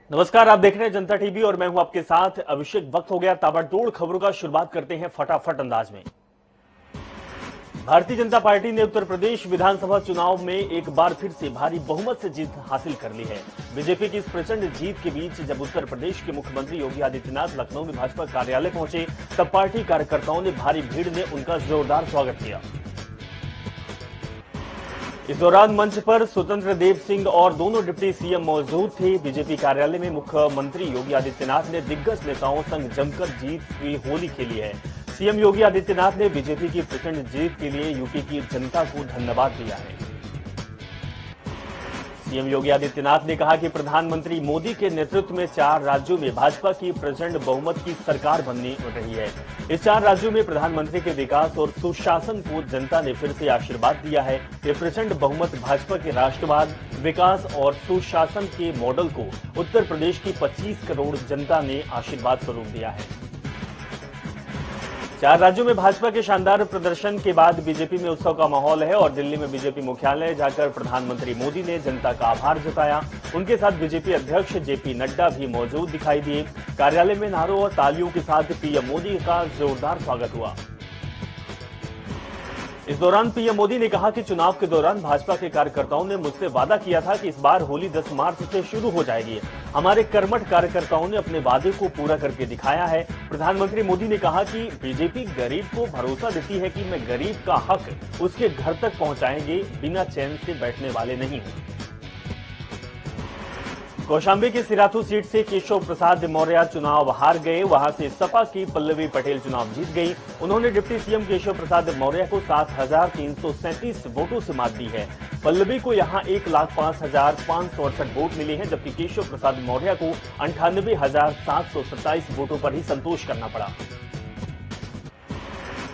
नमस्कार, आप देख रहे हैं जनता टीवी और मैं हूं आपके साथ अभिषेक। वक्त हो गया ताबड़तोड़ खबरों का। शुरुआत करते हैं फटाफट अंदाज में। भारतीय जनता पार्टी ने उत्तर प्रदेश विधानसभा चुनाव में एक बार फिर से भारी बहुमत से जीत हासिल कर ली है। बीजेपी की इस प्रचंड जीत के बीच जब उत्तर प्रदेश के मुख्यमंत्री योगी आदित्यनाथ लखनऊ में भाजपा कार्यालय पहुंचे, तब पार्टी कार्यकर्ताओं ने भारी भीड़ ने उनका जोरदार स्वागत किया। इस दौरान मंच पर स्वतंत्र देव सिंह और दोनों डिप्टी सीएम मौजूद थे। बीजेपी कार्यालय में मुख्यमंत्री योगी आदित्यनाथ ने दिग्गज नेताओं संग जमकर जीत की होली खेली है। सीएम योगी आदित्यनाथ ने बीजेपी की प्रचंड जीत के लिए यूपी की जनता को धन्यवाद दिया है। सीएम योगी आदित्यनाथ ने कहा कि प्रधानमंत्री मोदी के नेतृत्व में 4 राज्यों में भाजपा की प्रचंड बहुमत की सरकार बनने रही है। इस 4 राज्यों में प्रधानमंत्री के विकास और सुशासन को जनता ने फिर से आशीर्वाद दिया है। ये प्रचंड बहुमत भाजपा के राष्ट्रवाद, विकास और सुशासन के मॉडल को उत्तर प्रदेश की 25 करोड़ जनता ने आशीर्वाद स्वरूप दिया है। 4 राज्यों में भाजपा के शानदार प्रदर्शन के बाद बीजेपी में उत्सव का माहौल है और दिल्ली में बीजेपी मुख्यालय जाकर प्रधानमंत्री मोदी ने जनता का आभार जताया। उनके साथ बीजेपी अध्यक्ष जेपी नड्डा भी मौजूद दिखाई दिए। कार्यालय में नारों और तालियों के साथ पीएम मोदी का जोरदार स्वागत हुआ। इस दौरान पीएम मोदी ने कहा कि चुनाव के दौरान भाजपा के कार्यकर्ताओं ने मुझसे वादा किया था कि इस बार होली 10 मार्च से शुरू हो जाएगी। हमारे कर्मठ कार्यकर्ताओं ने अपने वादे को पूरा करके दिखाया है। प्रधानमंत्री मोदी ने कहा कि बीजेपी गरीब को भरोसा देती है कि मैं गरीब का हक उसके घर तक पहुंचाएंगे, बिना चैन से बैठने वाले नहीं हूं। कौशाम्बी की सिराथू सीट से केशव प्रसाद मौर्य चुनाव हार गए। वहां से सपा की पल्लवी पटेल चुनाव जीत गई। उन्होंने डिप्टी सीएम केशव प्रसाद मौर्य को 7,337 वोटों से मात दी है। पल्लवी को यहां 1,05,568 वोट मिले हैं, जबकि केशव प्रसाद मौर्य को 98,727 वोटों पर ही संतोष करना पड़ा।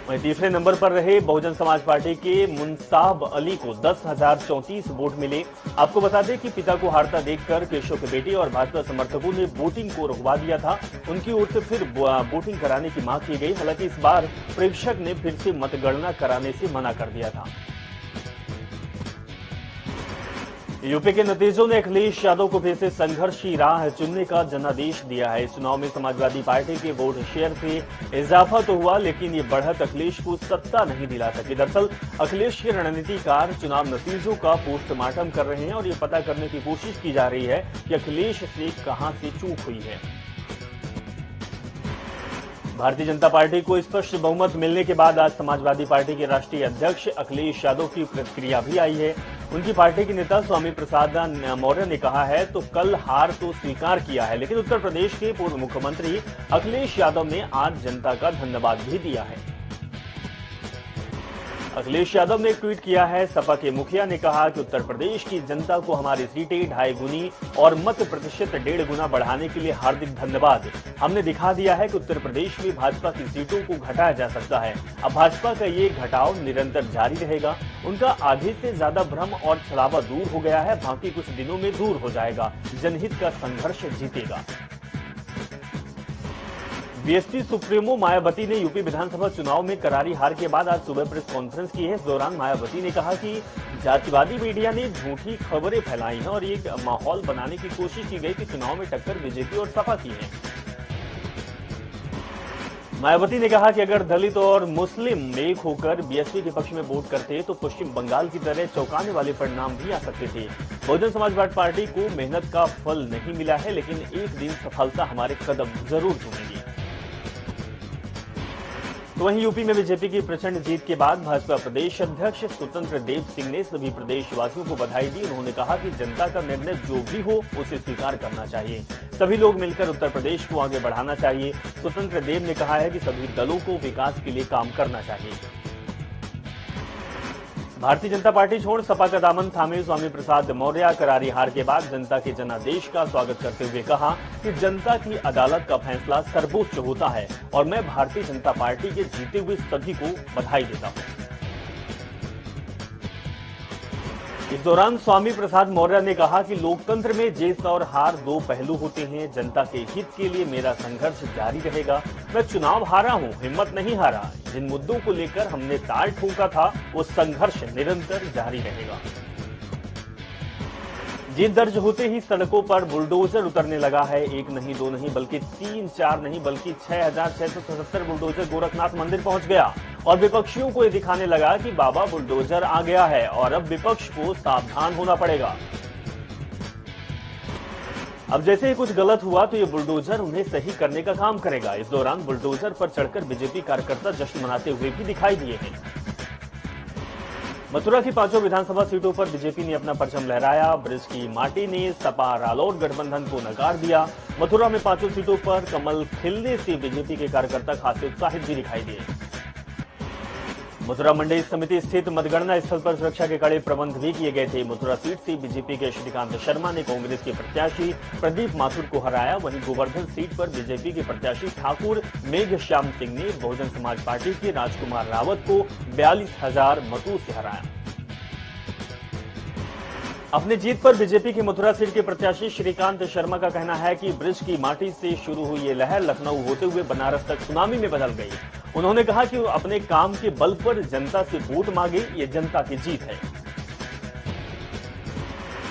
वहीं तीसरे नंबर पर रहे बहुजन समाज पार्टी के मुंताब अली को 10,034 वोट मिले। आपको बता दें कि पिता को हारता देखकर केशव के बेटे और भाजपा समर्थकों ने वोटिंग को रुकवा दिया था। उनकी ओर से फिर वोटिंग कराने की मांग की गई। हालांकि इस बार प्रेक्षक ने फिर से मतगणना कराने से मना कर दिया था। यूपी के नतीजों ने अखिलेश यादव को फिर से संघर्ष की राह चुनने का जनादेश दिया है। इस चुनाव में समाजवादी पार्टी के वोट शेयर से इजाफा तो हुआ, लेकिन ये बढ़त अखिलेश को सत्ता नहीं दिला सकी। दरअसल अखिलेश के रणनीतिकार चुनाव नतीजों का पोस्टमार्टम कर रहे हैं और ये पता करने की कोशिश की जा रही है कि अखिलेश से कहां से चूक हुई है। भारतीय जनता पार्टी को स्पष्ट बहुमत मिलने के बाद आज समाजवादी पार्टी के राष्ट्रीय अध्यक्ष अखिलेश यादव की प्रतिक्रिया भी आई है। उनकी पार्टी के नेता स्वामी प्रसाद मौर्य ने कहा है तो कल हार तो स्वीकार किया है, लेकिन उत्तर प्रदेश के पूर्व मुख्यमंत्री अखिलेश यादव ने आज जनता का धन्यवाद भी दिया है। अखिलेश यादव ने एक ट्वीट किया है। सपा के मुखिया ने कहा कि उत्तर प्रदेश की जनता को हमारी सीटें 2.5 गुनी और मत प्रतिशत 1.5 गुना बढ़ाने के लिए हार्दिक धन्यवाद। हमने दिखा दिया है कि उत्तर प्रदेश में भाजपा की सीटों को घटाया जा सकता है। अब भाजपा का ये घटाव निरंतर जारी रहेगा। उनका आधे से ज्यादा भ्रम और छलावा दूर हो गया है, बाकी कुछ दिनों में दूर हो जाएगा। जनहित का संघर्ष जीतेगा। बीएसपी सुप्रीमो मायावती ने यूपी विधानसभा चुनाव में करारी हार के बाद आज सुबह प्रेस कॉन्फ्रेंस की है। इस दौरान मायावती ने कहा कि जातिवादी मीडिया ने झूठी खबरें फैलाई हैं और एक माहौल बनाने की कोशिश की गई कि चुनाव में टक्कर बीजेपी और सपा की है। मायावती ने कहा कि अगर दलित और मुस्लिम एक होकर बीएसपी के पक्ष में वोट करते तो पश्चिम बंगाल की तरह चौंकाने वाले परिणाम भी आ सकते थे। बहुजन समाजवादी पार्टी को मेहनत का फल नहीं मिला है, लेकिन एक दिन सफलता हमारे कदम जरूर चूमेगी। तो वहीं यूपी में बीजेपी की प्रचंड जीत के बाद भाजपा प्रदेश अध्यक्ष स्वतंत्र देव सिंह ने सभी प्रदेशवासियों को बधाई दी। उन्होंने कहा कि जनता का निर्णय जो भी हो उसे स्वीकार करना चाहिए। सभी लोग मिलकर उत्तर प्रदेश को आगे बढ़ाना चाहिए। स्वतंत्र देव ने कहा है कि सभी दलों को विकास के लिए काम करना चाहिए। भारतीय जनता पार्टी छोड़ सपा का दामन थामे स्वामी प्रसाद मौर्य करारी हार के बाद जनता के जनादेश का स्वागत करते हुए कहा कि जनता की अदालत का फैसला सर्वोच्च होता है और मैं भारतीय जनता पार्टी के जीते हुए सभी को बधाई देता हूं। इस दौरान स्वामी प्रसाद मौर्य ने कहा कि लोकतंत्र में जीत और हार 2 पहलू होते हैं। जनता के हित के लिए मेरा संघर्ष जारी रहेगा। मैं चुनाव हारा हूं, हिम्मत नहीं हारा। जिन मुद्दों को लेकर हमने ताल ठोका था वो संघर्ष निरंतर जारी रहेगा। जीत दर्ज होते ही सड़कों पर बुलडोजर उतरने लगा है। एक नहीं, दो नहीं, बल्कि 3, 4 नहीं, बल्कि 6,677 बुलडोजर गोरखनाथ मंदिर पहुंच गया और विपक्षियों को ये दिखाने लगा कि बाबा बुलडोजर आ गया है और अब विपक्ष को सावधान होना पड़ेगा। अब जैसे ही कुछ गलत हुआ तो ये बुलडोजर उन्हें सही करने का काम करेगा। इस दौरान बुलडोजर पर चढ़कर बीजेपी कार्यकर्ता जश्न मनाते हुए भी दिखाई दिए हैं। मथुरा की 5 विधानसभा सीटों पर बीजेपी ने अपना परचम लहराया। ब्रिज की माटी ने सपा रालोद गठबंधन को नकार दिया। मथुरा में 5 सीटों पर कमल खिलने से बीजेपी के कार्यकर्ता खासे उत्साहित भी दिखाई दिए। मथुरा मंडी समिति स्थित मतगणना स्थल पर सुरक्षा के कड़े प्रबंध भी किए गए थे। मथुरा सीट से बीजेपी के श्रीकांत शर्मा ने कांग्रेस के प्रत्याशी प्रदीप माथुर को हराया। वहीं गोवर्धन सीट पर बीजेपी के प्रत्याशी ठाकुर मेघश्याम सिंह ने बहुजन समाज पार्टी के राजकुमार रावत को 42,000 मतों से हराया। अपनी जीत पर बीजेपी की मथुरा सीट के प्रत्याशी श्रीकांत शर्मा का कहना है कि ब्रिज की माटी से शुरू हुई ये लहर लखनऊ होते हुए बनारस तक सुनामी में बदल गई। उन्होंने कहा कि वो अपने काम के बल पर जनता से वोट मांगे, ये जनता की जीत है।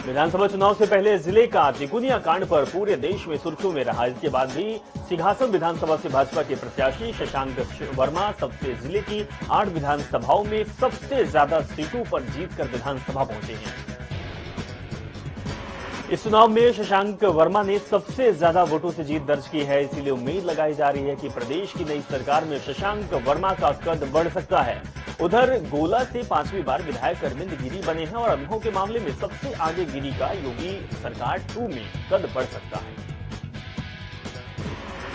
विधानसभा चुनाव से पहले जिले का तिकुनिया कांड पर पूरे देश में सुर्खियों में रहा। इसके बाद भी सिंहासन विधानसभा से भाजपा के प्रत्याशी शशांक वर्मा सबसे जिले की 8 विधानसभाओं में सबसे ज्यादा सीटों पर जीतकर विधानसभा पहुंचे हैं। इस चुनाव में शशांक वर्मा ने सबसे ज्यादा वोटों से जीत दर्ज की है। इसीलिए उम्मीद लगाई जा रही है कि प्रदेश की नई सरकार में शशांक वर्मा का कद बढ़ सकता है। उधर गोला से 5वीं बार विधायक अरविंद गिरी बने हैं और अनुभव के मामले में सबसे आगे गिरी का योगी सरकार 2 में कद बढ़ सकता है।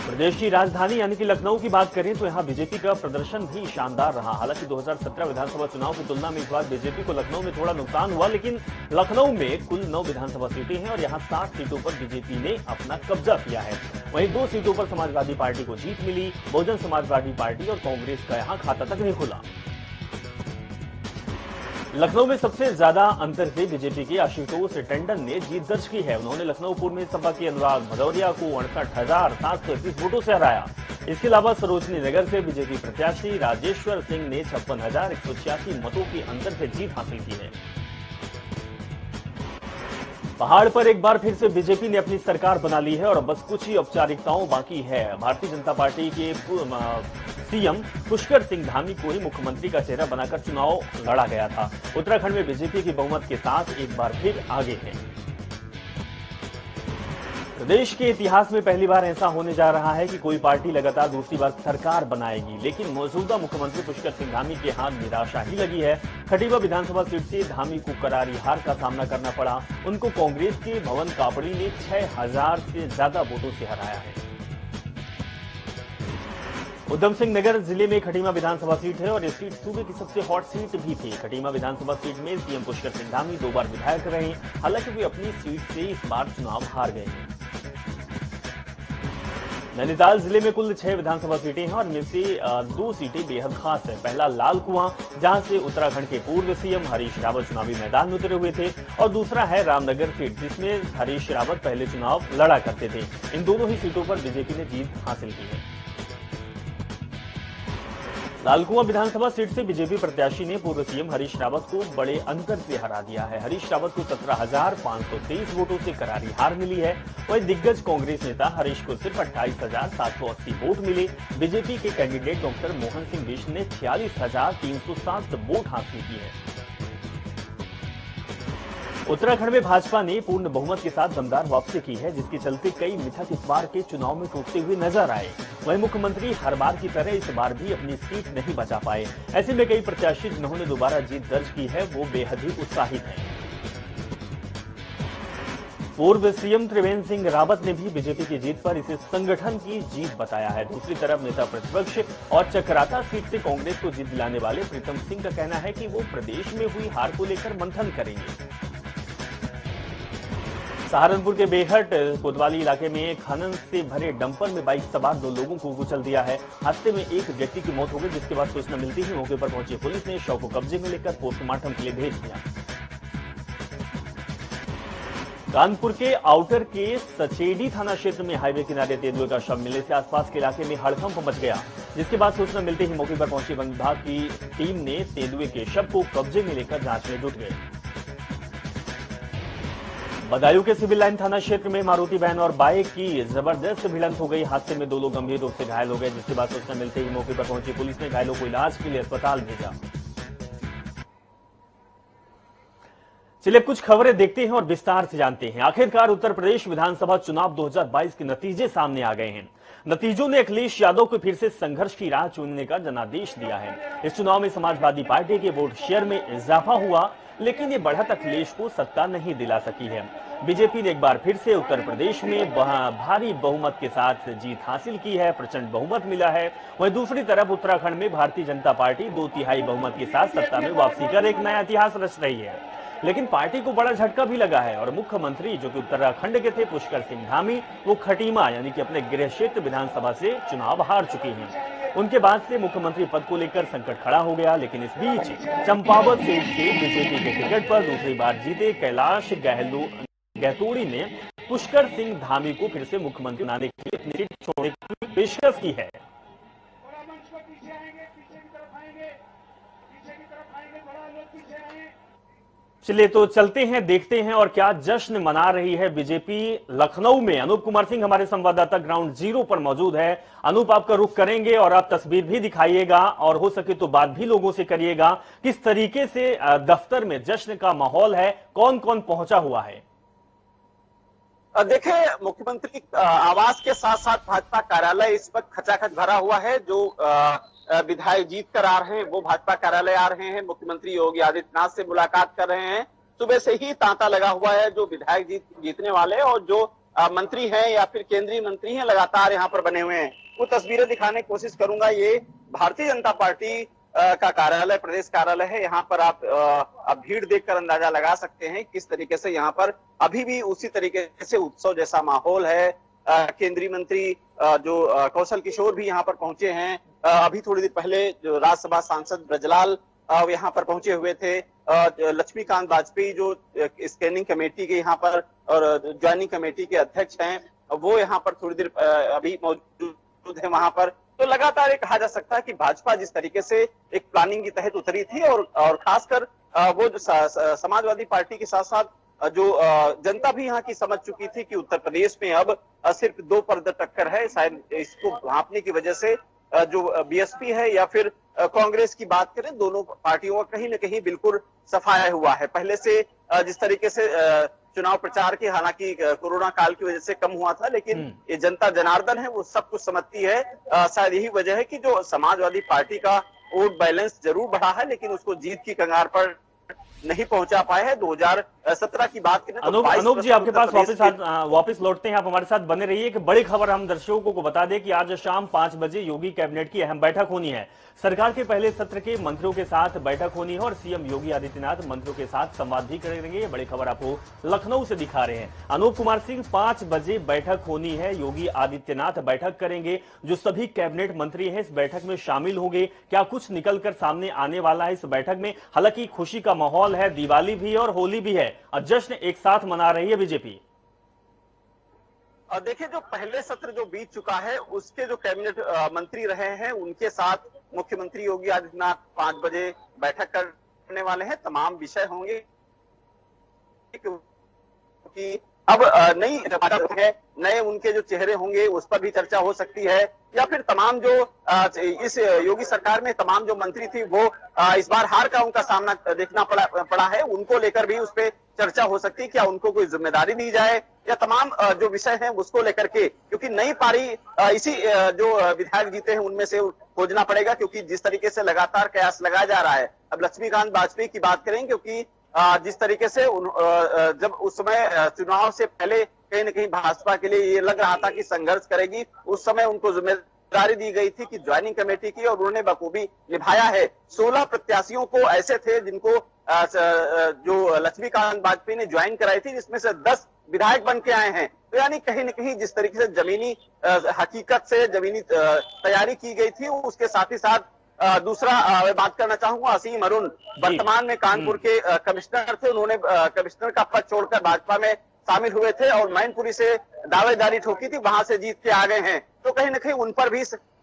प्रदेश की राजधानी यानी कि लखनऊ की बात करें तो यहां बीजेपी का प्रदर्शन भी शानदार रहा। हालांकि 2017 विधानसभा चुनाव की तुलना में इस बार बीजेपी को लखनऊ में थोड़ा नुकसान हुआ, लेकिन लखनऊ में कुल 9 विधानसभा सीटें हैं और यहां 7 सीटों पर बीजेपी ने अपना कब्जा किया है। वहीं 2 सीटों पर समाजवादी पार्टी को जीत मिली। बहुजन समाजवादी पार्टी और कांग्रेस का यहां खाता तक नहीं खुला। लखनऊ में सबसे ज्यादा अंतर से बीजेपी के आशुतोष टंडन ने जीत दर्ज की है। उन्होंने लखनऊ पूर्व में सपा के अनुराग भदौरिया को 68,721 वोटों से हराया। इसके अलावा सरोजनी नगर से बीजेपी प्रत्याशी राजेश्वर सिंह ने 56,186 मतों के अंतर से जीत हासिल की है। पहाड़ पर एक बार फिर से बीजेपी ने अपनी सरकार बना ली है और बस कुछ ही औपचारिकताओं बाकी है। भारतीय जनता पार्टी के सीएम पुष्कर सिंह धामी को ही मुख्यमंत्री का चेहरा बनाकर चुनाव लड़ा गया था। उत्तराखंड में बीजेपी की बहुमत के साथ एक बार फिर आगे है। प्रदेश के इतिहास में पहली बार ऐसा होने जा रहा है कि कोई पार्टी लगातार दूसरी बार सरकार बनाएगी, लेकिन मौजूदा मुख्यमंत्री पुष्कर सिंह धामी के हाथ निराशा ही लगी है। खटीवा विधानसभा सीट से धामी को करारी हार का सामना करना पड़ा। उनको कांग्रेस के भवन कापड़ी ने 6,000 से ज्यादा वोटों से हराया है। उधम सिंह नगर जिले में खटीमा विधानसभा सीट है और इस सीट सूबे की सबसे हॉट सीट भी थी। खटीमा विधानसभा सीट में सीएम पुष्कर सिंह धामी 2 बार विधायक रहे। हालांकि वे अपनी सीट से इस बार चुनाव हार गए हैं। नैनीताल जिले में कुल 6 विधानसभा सीटें हैं और इनमें से 2 सीटें बेहद खास है। पहला लाल कुआं, जहां से उत्तराखंड के पूर्व सीएम हरीश रावत चुनावी मैदान में उतरे हुए थे, और दूसरा है रामनगर सीट, जिसमें हरीश रावत पहले चुनाव लड़ा करते थे। इन दोनों ही सीटों पर बीजेपी ने जीत हासिल की है। लालकुआं विधानसभा सीट से बीजेपी प्रत्याशी ने पूर्व सीएम हरीश रावत को बड़े अंतर से हरा दिया है। हरीश रावत को 17,523 वोटों से करारी हार मिली है। वहीं दिग्गज कांग्रेस नेता हरीश को सिर्फ 28,780 वोट मिले। बीजेपी के कैंडिडेट डॉक्टर मोहन सिंह बिष्ट ने 46,307 वोट हासिल किए हैं। उत्तराखंड में भाजपा ने पूर्ण बहुमत के साथ दमदार वापसी की है, जिसके चलते कई मिथक इस बार के चुनाव में टूटते हुए नजर आए। वहीं मुख्यमंत्री हर बार की तरह इस बार भी अपनी सीट नहीं बचा पाए। ऐसे में कई प्रत्याशी जिन्होंने दोबारा जीत दर्ज की है, वो बेहद ही उत्साहित हैं। पूर्व सीएम त्रिवेंद्र सिंह रावत ने भी बीजेपी की जीत पर इसे संगठन की जीत बताया है। दूसरी तरफ नेता प्रतिपक्ष और चकराता सीट से कांग्रेस को जीत दिलाने वाले प्रीतम सिंह का कहना है कि वो प्रदेश में हुई हार को लेकर मंथन करेंगे। सहारनपुर के बेहट कोतवाली इलाके में खनन से भरे डंपर में बाइक सवार 2 लोगों को कुचल दिया है। हादसे में एक व्यक्ति की मौत हो गई, जिसके बाद सूचना मिलती ही मौके पर पहुंची पुलिस ने शव को कब्जे में लेकर पोस्टमार्टम के लिए भेज दिया। कानपुर के आउटर के सचेडी थाना क्षेत्र में हाईवे किनारे तेंदुए का शव मिलने से आसपास के इलाके में हड़कंप मच गया, जिसके बाद सूचना मिलते ही मौके पर पहुंची वन विभाग की टीम ने तेंदुए के शव को कब्जे में लेकर जांच में जुट गए। बदायूं के सिविल लाइन थाना क्षेत्र में मारुति वैन और बाइक की जबरदस्त भिड़ंत हो गई। हादसे में 2 लोग गंभीर रूप से घायल हो गए, जिसके बाद सूचना मिलते ही मौके पर पहुंची पुलिस ने घायलों को इलाज के लिए अस्पताल भेजा। चलिए कुछ खबरें देखते हैं और विस्तार से जानते हैं। आखिरकार उत्तर प्रदेश विधानसभा चुनाव 2022 के नतीजे सामने आ गए हैं। नतीजों ने अखिलेश यादव को फिर से संघर्ष की राह चुनने का जनादेश दिया है। इस चुनाव में समाजवादी पार्टी के वोट शेयर में इजाफा हुआ, लेकिन ये बढ़त अखिलेश को सत्ता नहीं दिला सकी है। बीजेपी ने एक बार फिर से उत्तर प्रदेश में भारी बहुमत के साथ जीत हासिल की है, प्रचंड बहुमत मिला है। वहीं दूसरी तरफ उत्तराखंड में भारतीय जनता पार्टी 2/3 बहुमत के साथ सत्ता में वापसी कर एक नया इतिहास रच रही है। लेकिन पार्टी को बड़ा झटका भी लगा है और मुख्यमंत्री जो कि उत्तराखंड के थे, पुष्कर सिंह धामी, वो खटीमा यानी कि अपने गृह क्षेत्र विधानसभा से चुनाव हार चुके हैं। उनके बाद से मुख्यमंत्री पद को लेकर संकट खड़ा हो गया। लेकिन इस बीच चंपावत सीट से बीजेपी के टिकट पर दूसरी बार जीते कैलाश गहतोड़ी ने पुष्कर सिंह धामी को फिर से मुख्यमंत्री बनाने के लिए अपनी सीट छोड़ने की पेशकश की है। चलिए तो चलते हैं, देखते हैं और क्या जश्न मना रही है बीजेपी लखनऊ में। अनूप कुमार सिंह हमारे संवाददाता ग्राउंड जीरो पर मौजूद है। अनूप, आपका रुख करेंगे और आप तस्वीर भी दिखाइएगा और हो सके तो बात भी लोगों से करिएगा। किस तरीके से दफ्तर में जश्न का माहौल है, कौन कौन पहुंचा हुआ है? देखिए, मुख्यमंत्री आवास के साथ साथ भाजपा कार्यालय इस वक्त खचाखच भरा हुआ है। जो विधायक जीत कर आ रहे हैं वो भाजपा कार्यालय आ रहे हैं, मुख्यमंत्री योगी आदित्यनाथ से मुलाकात कर रहे हैं। सुबह से ही तांता लगा हुआ है जो विधायक जीतने वाले और जो मंत्री हैं या फिर केंद्रीय मंत्री हैं लगातार यहाँ पर बने हुए हैं। वो तस्वीरें दिखाने की कोशिश करूंगा। ये भारतीय जनता पार्टी का कार्यालय, प्रदेश कार्यालय है। यहाँ पर आप भीड़ देखकर अंदाजा लगा सकते हैं किस तरीके से यहाँ पर अभी भी उसी तरीके से उत्सव जैसा माहौल है। केंद्रीय मंत्री जो कौशल किशोर भी यहाँ पर पहुंचे हैं। अभी थोड़ी देर पहले जो राज्यसभा सांसद ब्रजलाल यहाँ पर पहुंचे हुए थे। लक्ष्मीकांत वाजपेयी जो स्कैनिंग कमेटी के यहाँ पर और ज्वाइनिंग कमेटी के अध्यक्ष हैं, वो यहाँ पर थोड़ी देर अभी मौजूद है वहां पर। तो लगातार ये कहा जा सकता है कि भाजपा जिस तरीके से एक प्लानिंग के तहत उतरी थी और खासकर वो जो समाजवादी पार्टी के साथ साथ जो जनता भी यहाँ की समझ चुकी थी कि उत्तर प्रदेश में अब सिर्फ 2 पर टक्कर है। शायद इसको भांपने की वजह से जो बीएसपी है या फिर कांग्रेस की बात करें, दोनों पार्टियों का कहीं ना कहीं बिल्कुल सफाया हुआ है। पहले से जिस तरीके से चुनाव प्रचार की, हालांकि कोरोना काल की वजह से कम हुआ था, लेकिन ये जनता जनार्दन है वो सब कुछ समझती है। शायद यही वजह है कि जो समाजवादी पार्टी का वोट बैलेंस जरूर बढ़ा है, लेकिन उसको जीत की कगार पर नहीं पहुंचा पाए हैं। 2017 की बात करें तो अनूप जी आपके पास वापस लौटते हैं, आप हमारे साथ बने रहिए। एक बड़ी खबर हम दर्शकों को बता दें कि आज शाम 5 बजे योगी कैबिनेट की अहम बैठक होनी है। सरकार के पहले सत्र के मंत्रियों के साथ बैठक होनी है और सीएम योगी आदित्यनाथ मंत्रियों के साथ संवाद भी करेंगे। बड़ी खबर आपको लखनऊ से दिखा रहे हैं। अनूप कुमार सिंह, 5 बजे बैठक होनी है, योगी आदित्यनाथ बैठक करेंगे। जो सभी कैबिनेट मंत्री हैं इस बैठक में शामिल होंगे। क्या कुछ निकलकर सामने आने वाला है इस बैठक में? हालांकि खुशी का माहौल है, दिवाली भी है और होली भी है और जश्न एक साथ मना रही है बीजेपी। देखिए, जो पहले सत्र जो बीत चुका है उसके जो कैबिनेट मंत्री रहे हैं उनके साथ मुख्यमंत्री योगी आदित्यनाथ 5 बजे बैठक करने वाले हैं। तमाम विषय होंगे क्योंकि अब नई है, नए उनके जो चेहरे होंगे उस पर भी चर्चा हो सकती है, या फिर तमाम जो इस योगी सरकार में तमाम जो मंत्री थी वो इस बार हार का उनका सामना देखना पड़ा है, उनको लेकर भी उस पर चर्चा हो सकती है। क्या उनको कोई जिम्मेदारी दी जाए या तमाम जो विषय हैं उसको लेकर के, क्योंकि नई पारी इसी जो विधायक जीते हैं उनमें से खोजना पड़ेगा, क्योंकि जिस तरीके से लगातार कयास लगाया जा रहा है। अब लक्ष्मीकांत वाजपेयी की बात करें, क्योंकि जिस तरीके से जब उस समय चुनाव से पहले कहीं न कहीं भाजपा के लिए ये लग रहा था कि संघर्ष करेगी, उस समय उनको जिम्मेदारी दी गई थी कि ज्वाइनिंग कमेटी की, और उन्होंने बखूबी निभाया है। 16 प्रत्याशियों को ऐसे थे जिनको जो लक्ष्मीकांत वाजपेयी ने ज्वाइन कराई थी, जिसमें से 10 विधायक बन के आए हैं। तो यानी कहीं न कहीं जिस तरीके से जमीनी हकीकत से जमीनी तैयारी की गई थी, उसके साथ ही साथ दूसरा बात करना चाहूंगा, असीम अरुण वर्तमान में कानपुर के कमिश्नर थे। उन्होंने कमिश्नर का पद छोड़कर भाजपा में शामिल हुए थे और मैनपुरी से दावेदारी ठोकी थी, वहां से जीत के आ गए हैं। तो कहीं न कहीं उन पर भी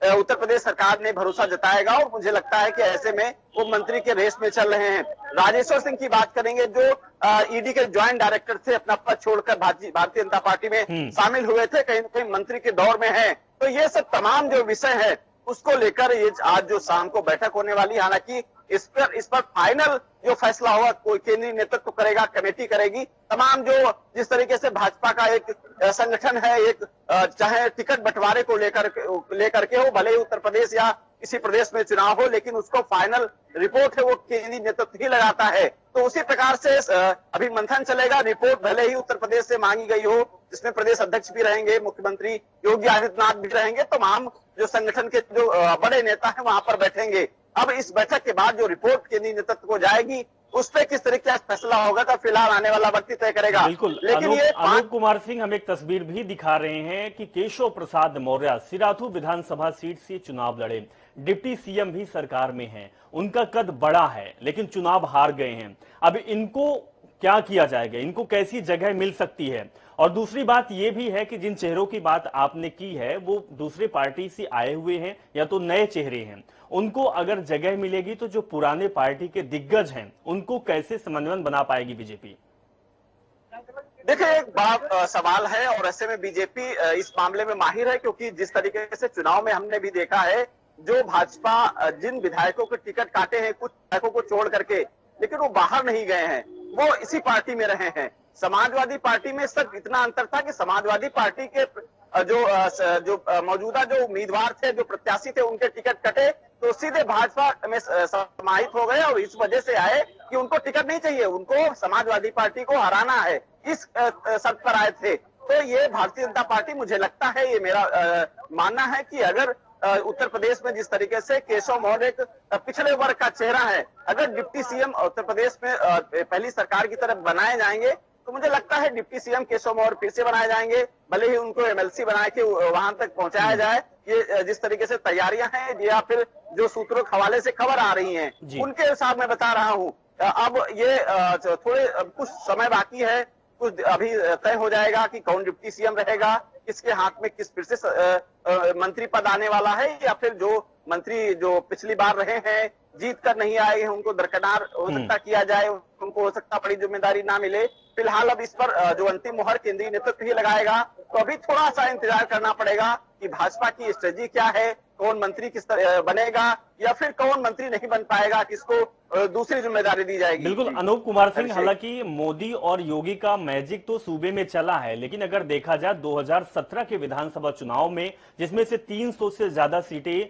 उत्तर प्रदेश सरकार ने भरोसा जताएगा और मुझे लगता है कि ऐसे में वो मंत्री के रेस में चल रहे हैं। राजेश्वर सिंह की बात करेंगे, जो ईडी के ज्वाइंट डायरेक्टर थे, अपना पद छोड़कर भारतीय जनता पार्टी में शामिल हुए थे, कहीं ना कहीं मंत्री के दौर में है। तो ये सब तमाम जो विषय है उसको लेकर ये आज जो शाम को बैठक होने वाली है, हालांकि इस पर फाइनल जो फैसला होगा कोई केंद्रीय नेतृत्व करेगा, कमेटी करेगी। तमाम जो जिस तरीके से भाजपा का एक संगठन है, एक चाहे टिकट बंटवारे को लेकर के हो, भले ही उत्तर प्रदेश या किसी प्रदेश में चुनाव हो, लेकिन उसको फाइनल रिपोर्ट है वो केंद्रीय नेतृत्व ही लगाता है। तो उसी प्रकार से अभी मंथन चलेगा। रिपोर्ट भले ही उत्तर प्रदेश से मांगी गई हो, जिसमें प्रदेश अध्यक्ष भी रहेंगे, मुख्यमंत्री योगी आदित्यनाथ भी रहेंगे, तमाम जो संगठन के जो बड़े नेता हैं वहां पर बैठेंगे। अब इस बैठक के बाद जो रिपोर्ट केंद्रीय नेतृत्व को जाएगी उस पर किस तरीके का फैसला होगा तो फिलहाल आने वाला वक्त तय करेगा। बिल्कुल। लेकिन अनूप कुमार सिंह, हम एक तस्वीर भी दिखा रहे हैं कि केशव प्रसाद मौर्य सिराथू विधानसभा सीट से चुनाव लड़े, डिप्टी सीएम भी सरकार में हैं, उनका कद बड़ा है लेकिन चुनाव हार गए हैं। अब इनको क्या किया जाएगा, इनको कैसी जगह मिल सकती है? और दूसरी बात यह भी है कि जिन चेहरों की बात आपने की है वो दूसरे पार्टी से आए हुए हैं या तो नए चेहरे हैं, उनको अगर जगह मिलेगी तो जो पुराने पार्टी के दिग्गज हैं उनको कैसे समन्वय बना पाएगी बीजेपी? देखिए, एक बड़ा सवाल है और ऐसे में बीजेपी इस मामले में माहिर है, क्योंकि जिस तरीके से चुनाव में हमने भी देखा है, जो भाजपा जिन विधायकों के टिकट काटे हैं कुछ विधायकों को छोड़ करके, लेकिन वो बाहर नहीं गए हैं, वो इसी पार्टी में रहे हैं। समाजवादी पार्टी में सिर्फ इतना अंतर था कि समाजवादी पार्टी के जो मौजूदा जो उम्मीदवार थे, जो प्रत्याशी थे, उनके टिकट कटे तो सीधे भाजपा में समाहित हो गए और इस वजह से आए कि उनको टिकट नहीं चाहिए, उनको समाजवादी पार्टी को हराना है, इस शर्त पर आए थे। तो ये भारतीय जनता पार्टी, मुझे लगता है, ये मेरा मानना है कि अगर उत्तर प्रदेश में जिस तरीके से केशव मौर्य एक पिछड़े वर्ग का चेहरा है, अगर डिप्टी सीएम उत्तर प्रदेश में पहली सरकार की तरफ बनाए जाएंगे तो मुझे लगता है डिप्टी सीएम केशव मौर्य फिर से बनाए जाएंगे, भले ही उनको एमएलसी बना के वहां तक पहुंचाया जाए। ये जिस तरीके से तैयारियां हैं या फिर जो सूत्रों के हवाले से खबर आ रही है उनके हिसाब में बता रहा हूँ। अब ये थोड़े कुछ समय बाकी है, कुछ अभी तय हो जाएगा कि कौन डिप्टी सीएम रहेगा, किसके हाथ में किस फिर से मंत्री पद आने वाला है, या फिर जो मंत्री जो पिछली बार रहे हैं जीत कर नहीं आए हैं उनको दरकिनार हो सकता किया जाए, उनको हो सकता बड़ी जिम्मेदारी ना मिले। फिलहाल अब इस पर जो अंतिम मुहर केंद्रीय नेतृत्व ही लगाएगा, तो अभी थोड़ा सा इंतजार करना पड़ेगा कि भाजपा की स्ट्रेटजी क्या है, कौन मंत्री किस तरह बनेगा या फिर कौन मंत्री नहीं बन पाएगा, किसको दूसरी जिम्मेदारी दी जाएगी। बिल्कुल अनूप कुमार सिंह, हालांकि मोदी और योगी का मैजिक तो सूबे में चला है, लेकिन अगर देखा जाए 2017 के विधानसभा चुनाव में जिसमें से 300 से ज्यादा सीटें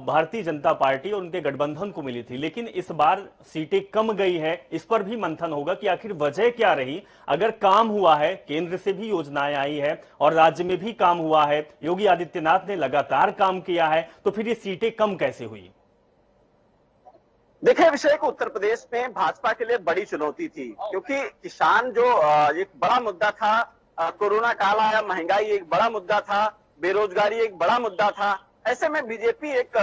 भारतीय जनता पार्टी और उनके गठबंधन को मिली थी, लेकिन इस बार सीटें कम गई है। इस पर भी मंथन होगा कि आखिर वजह क्या रही। अगर काम हुआ है, केंद्र से भी योजनाएं आई है और राज्य में भी काम हुआ है, योगी आदित्यनाथ ने लगातार काम किया है, तो फिर ये सीटें कम कैसे हुई? देखिए, विषय को उत्तर प्रदेश में भाजपा के लिए बड़ी चुनौती थी, क्योंकि किसान जो एक बड़ा मुद्दा था, कोरोना काल आया, महंगाई एक बड़ा मुद्दा था, बेरोजगारी एक बड़ा मुद्दा था। ऐसे में बीजेपी एक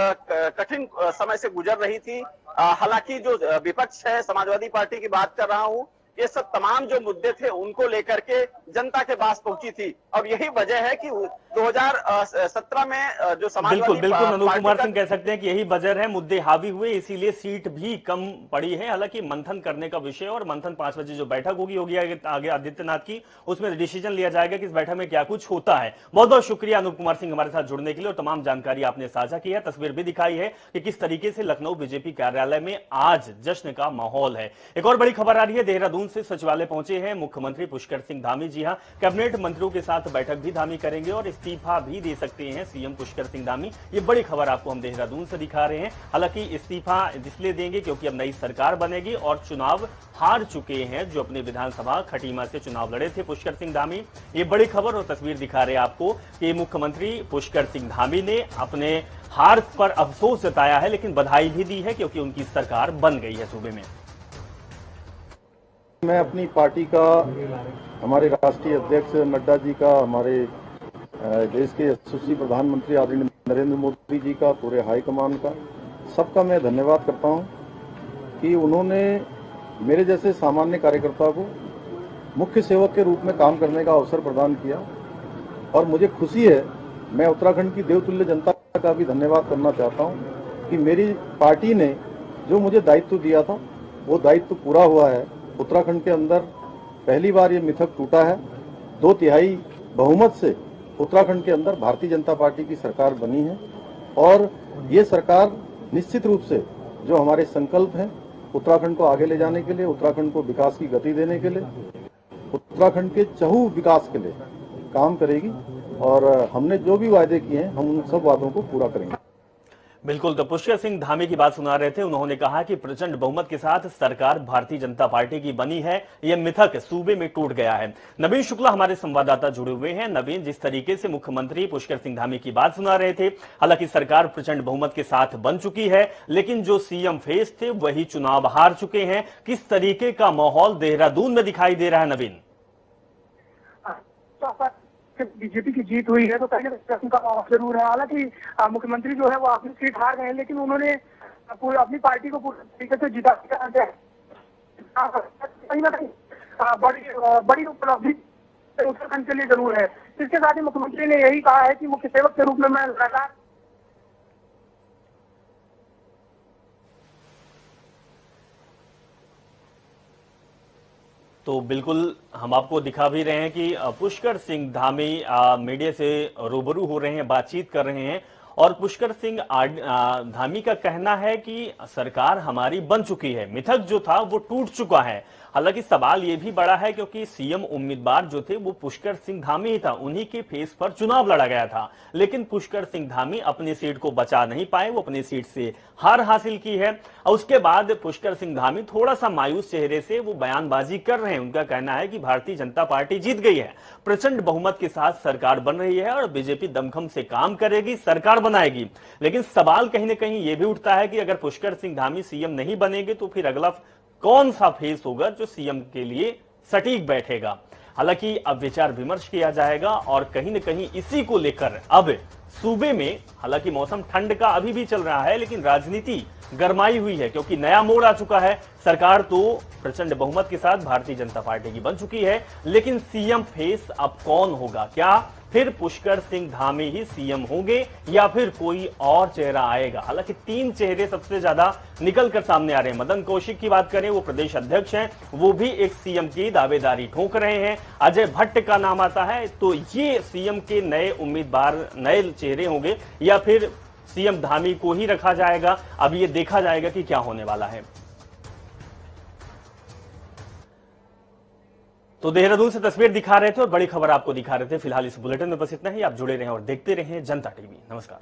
कठिन समय से गुजर रही थी। हालांकि जो विपक्ष है, समाजवादी पार्टी की बात कर रहा हूं, ये सब तमाम जो मुद्दे थे उनको लेकर के जनता के पास पहुंची थी। और यही वजह है कि 2017 में जो समाजवादी बिल्कुल अनूप कुमार सिंह कह सकते हैं कि यही वजह है, मुद्दे हावी हुए, इसीलिए सीट भी कम पड़ी है। हालांकि मंथन करने का विषय और मंथन 5 बजे जो बैठक होगी आगे आदित्यनाथ की, उसमें डिसीजन लिया जाएगा कि इस बैठक में क्या कुछ होता है। बहुत बहुत शुक्रिया अनूप कुमार सिंह हमारे साथ जुड़ने के लिए और तमाम जानकारी आपने साझा की है। तस्वीर भी दिखाई है कि किस तरीके से लखनऊ बीजेपी कार्यालय में आज जश्न का माहौल है। एक और बड़ी खबर आ रही है, देहरादून से सचिवालय पहुंचे हैं मुख्यमंत्री पुष्कर सिंह धामी। जी हां, कैबिनेट मंत्रियों के साथ बैठक भी धामी करेंगे और इस्तीफा भी दे सकते हैं सीएम पुष्कर सिंह धामी। ये बड़ी खबर आपको हम देहरादून से दिखा रहे हैं। हालांकि इस्तीफा इसलिए देंगे क्योंकि अब नई सरकार बनेगी और चुनाव हार चुके हैं जो अपने विधानसभा खटीमा से चुनाव लड़े थे पुष्कर सिंह धामी। ये बड़ी खबर और तस्वीर दिखा रहे हैं आपको कि मुख्यमंत्री पुष्कर सिंह धामी ने अपने हार पर अफसोस जताया है, लेकिन बधाई भी दी है क्योंकि उनकी सरकार बन गई है सूबे में। मैं अपनी पार्टी का, हमारे राष्ट्रीय अध्यक्ष नड्डा जी का, हमारे देश के यशस्वी प्रधानमंत्री आदरणीय नरेंद्र मोदी जी का, पूरे हाईकमान का, सबका मैं धन्यवाद करता हूं कि उन्होंने मेरे जैसे सामान्य कार्यकर्ता को मुख्य सेवक के रूप में काम करने का अवसर प्रदान किया। और मुझे खुशी है, मैं उत्तराखंड की देवतुल्य जनता का भी धन्यवाद करना चाहता हूं कि मेरी पार्टी ने जो मुझे दायित्व दिया था वो दायित्व पूरा हुआ है उत्तराखंड के अंदर पहली बार ये मिथक टूटा है। 2/3 बहुमत से उत्तराखंड के अंदर भारतीय जनता पार्टी की सरकार बनी है और ये सरकार निश्चित रूप से जो हमारे संकल्प हैं उत्तराखंड को आगे ले जाने के लिए, उत्तराखंड को विकास की गति देने के लिए, उत्तराखंड के चहु विकास के लिए काम करेगी और हमने जो भी वायदे किए हैं हम उन सब वादों को पूरा करेंगे। बिल्कुल, तो पुष्कर सिंह धामी की बात सुना रहे थे। उन्होंने कहा कि प्रचंड बहुमत के साथ सरकार भारतीय जनता पार्टी की बनी है, यह मिथक सूबे में टूट गया है। नवीन शुक्ला हमारे संवाददाता जुड़े हुए हैं। नवीन, जिस तरीके से मुख्यमंत्री पुष्कर सिंह धामी की बात सुना रहे थे, हालांकि सरकार प्रचंड बहुमत के साथ बन चुकी है, लेकिन जो सीएम फेस थे वही चुनाव हार चुके हैं। किस तरीके का माहौल देहरादून में दिखाई दे रहा है नवीन? बीजेपी की जीत हुई है तो कहीं प्रश्न का जरूर है। हालांकि मुख्यमंत्री जो है वो अपनी सीट हार गए हैं, लेकिन उन्होंने अपनी पार्टी को पूरी तरीके से जिता कहीं ना कहीं बड़ी उपलब्धि उत्तराखंड के लिए जरूर है। इसके साथ ही मुख्यमंत्री ने यही कहा है कि मुख्य सेवक के रूप में मैं लगातार तो बिल्कुल हम आपको दिखा भी रहे हैं कि पुष्कर सिंह धामी मीडिया से रूबरू हो रहे हैं, बातचीत कर रहे हैं और पुष्कर सिंह धामी का कहना है कि सरकार हमारी बन चुकी है, मिथक जो था वो टूट चुका है। हालांकि सवाल ये भी बड़ा है क्योंकि सीएम उम्मीदवार जो थे वो पुष्कर सिंह धामी ही था, उन्हीं के फेस पर चुनाव लड़ा गया था, लेकिन पुष्कर सिंह धामी अपनी सीट को बचा नहीं पाए, वो अपनी सीट से हार हासिल की है। और उसके बाद पुष्कर सिंह धामी थोड़ा सा मायूस चेहरे से वो बयानबाजी कर रहे हैं। उनका कहना है कि भारतीय जनता पार्टी जीत गई है, प्रचंड बहुमत के साथ सरकार बन रही है और बीजेपी दमखम से काम करेगी, सरकार बनाएगी। लेकिन सवाल कहीं ना कहीं ये भी उठता है कि अगर पुष्कर सिंह धामी सीएम नहीं बनेंगे तो फिर अगला कौन सा फेस होगा जो सीएम के लिए सटीक बैठेगा। हालांकि अब विचार विमर्श किया जाएगा और कहीं न कहीं इसी को लेकर अब सूबे में, हालांकि मौसम ठंड का अभी भी चल रहा है, लेकिन राजनीति गरमाई हुई है क्योंकि नया मोड़ आ चुका है। सरकार तो प्रचंड बहुमत के साथ भारतीय जनता पार्टी की बन चुकी है, लेकिन सीएम फेस अब कौन होगा? क्या फिर पुष्कर सिंह धामी ही सीएम होंगे या फिर कोई और चेहरा आएगा? हालांकि 3 चेहरे सबसे ज्यादा निकल कर सामने आ रहे हैं। मदन कौशिक की बात करें, वो प्रदेश अध्यक्ष हैं, वो भी एक सीएम की दावेदारी ठोक रहे हैं। अजय भट्ट का नाम आता है, तो ये सीएम के नए उम्मीदवार, नए चेहरे होंगे या फिर सीएम धामी को ही रखा जाएगा? अब ये देखा जाएगा कि क्या होने वाला है। तो देहरादून से तस्वीर दिखा रहे थे और बड़ी खबर आपको दिखा रहे थे। फिलहाल इस बुलेटिन में बस इतना ही। आप जुड़े रहें और देखते रहें जनता टीवी। नमस्कार।